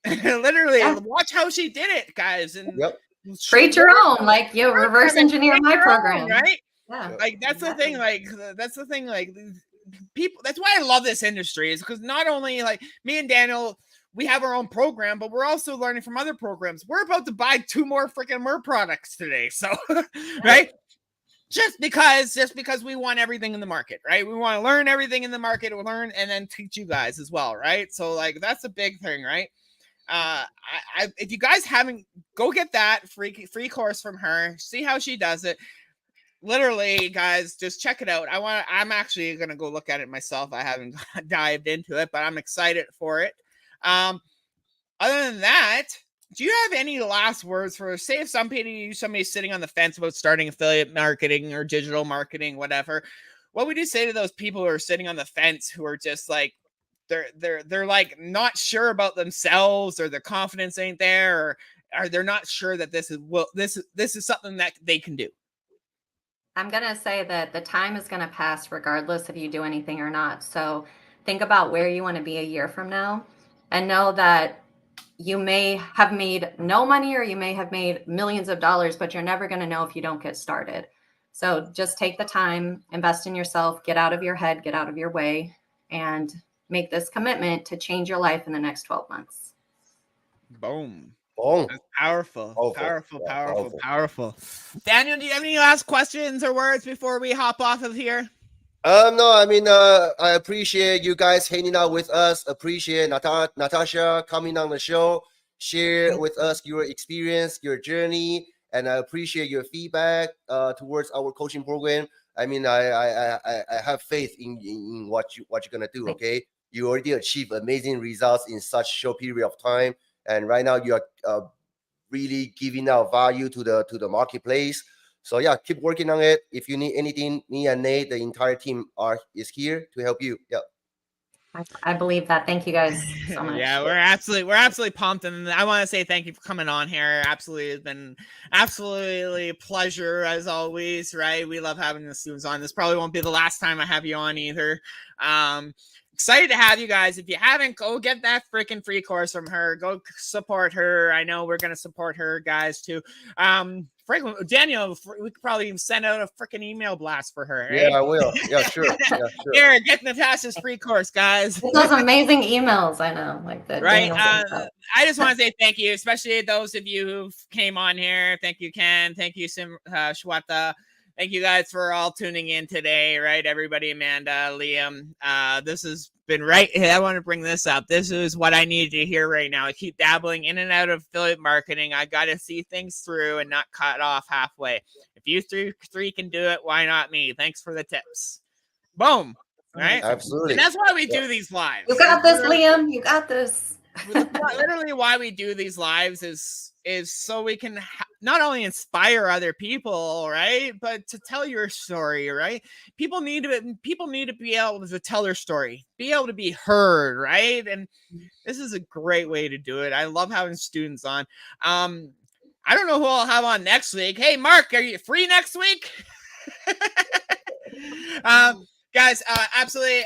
Literally, watch how she did it, guys. And create your own, like you reverse engineer my program, right? Yeah, like that's the thing. Like that's the thing. Like people, that's why I love this industry, is because not only like me and Daniel, we have our own program, but we're also learning from other programs. We're about to buy 2 more freaking Mer products today. So, right? Just because we want everything in the market, right? We want to learn everything in the market, learn and then teach you guys as well, right? So like that's a big thing, right? If you guys haven't, go get that free course from her. See how she does it. Literally, guys, just check it out. I'm actually gonna go look at it myself. I haven't dived into it, but I'm excited for it. Other than that, do you have any last words for, say, if somebody's sitting on the fence about starting affiliate marketing or digital marketing, whatever? What would you say to those people who are sitting on the fence, who are just like they're like not sure about themselves, or their confidence ain't there, or they're not sure that this is something that they can do? I'm gonna say that the time is gonna pass regardless if you do anything or not. So think about where you want to be a year from now, and know that you may have made no money or you may have made millions of dollars, but you're never going to know if you don't get started. So just take the time, invest in yourself, get out of your head, get out of your way, and make this commitment to change your life in the next 12 months. Boom. That's powerful. Powerful. Daniel, do you have any last questions or words before we hop off of here? No, I mean, I appreciate you guys hanging out with us. Appreciate Natasha coming on the show, share with us your experience, your journey, and I appreciate your feedback towards our coaching program. I mean, I have faith in what you're gonna do. Okay, you already achieved amazing results in such short period of time, and right now you are really giving out value to the marketplace. So yeah, keep working on it. If you need anything, me and Nate, the entire team is here to help you. Yeah. I believe that. Thank you guys so much. Yeah, we're absolutely pumped, and I want to say thank you for coming on here. Absolutely, it's been absolutely a pleasure as always. Right, we love having the students on. This probably won't be the last time I have you on either. Excited to have you guys. If you haven't, go get that freaking free course from her. Go support her. I know we're gonna support her, guys, too. Daniel, we could probably even send out a freaking email blast for her. Right? Yeah, I will. Yeah, sure. Here, get Natasha's free course, guys. Those amazing emails, I know, like that. Right. I just want to say thank you, especially those of you who came on here. Thank you, Ken. Thank you, Shweta. Thank you guys for all tuning in today, right? Everybody, Amanda, Liam. This has been right. I want to bring this up. This is what I needed to hear right now. I keep dabbling in and out of affiliate marketing. I got to see things through and not cut off halfway. If you three can do it, why not me? Thanks for the tips. Boom. Right? Absolutely. And that's why we do these lives. You got this, Liam. You got this. Literally why we do these lives is so we can not only inspire other people, right, but to tell your story, right? People need to be able to tell their story, be able to be heard, right? And this is a great way to do it. I love having students on. I don't know who I'll have on next week. Hey, Mark, are you free next week? Guys, absolutely.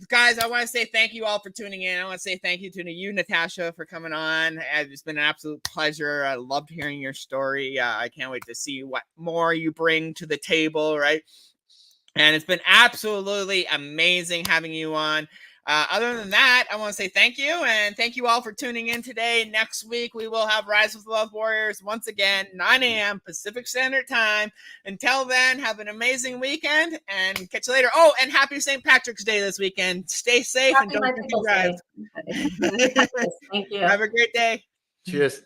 Guys, I want to say thank you all for tuning in. I want to say thank you to you, Natasha, for coming on. It's been an absolute pleasure. I loved hearing your story. I can't wait to see what more you bring to the table, right? And it's been absolutely amazing having you on. Other than that, I want to say thank you, and thank you all for tuning in today. Next week, we will have Rise with the Wealth Warriors once again, 9 a.m. Pacific Standard Time. Until then, have an amazing weekend, and catch you later. Oh, and happy St. Patrick's Day this weekend. Stay safe and don't drink and drive. Thank you. Have a great day. Cheers.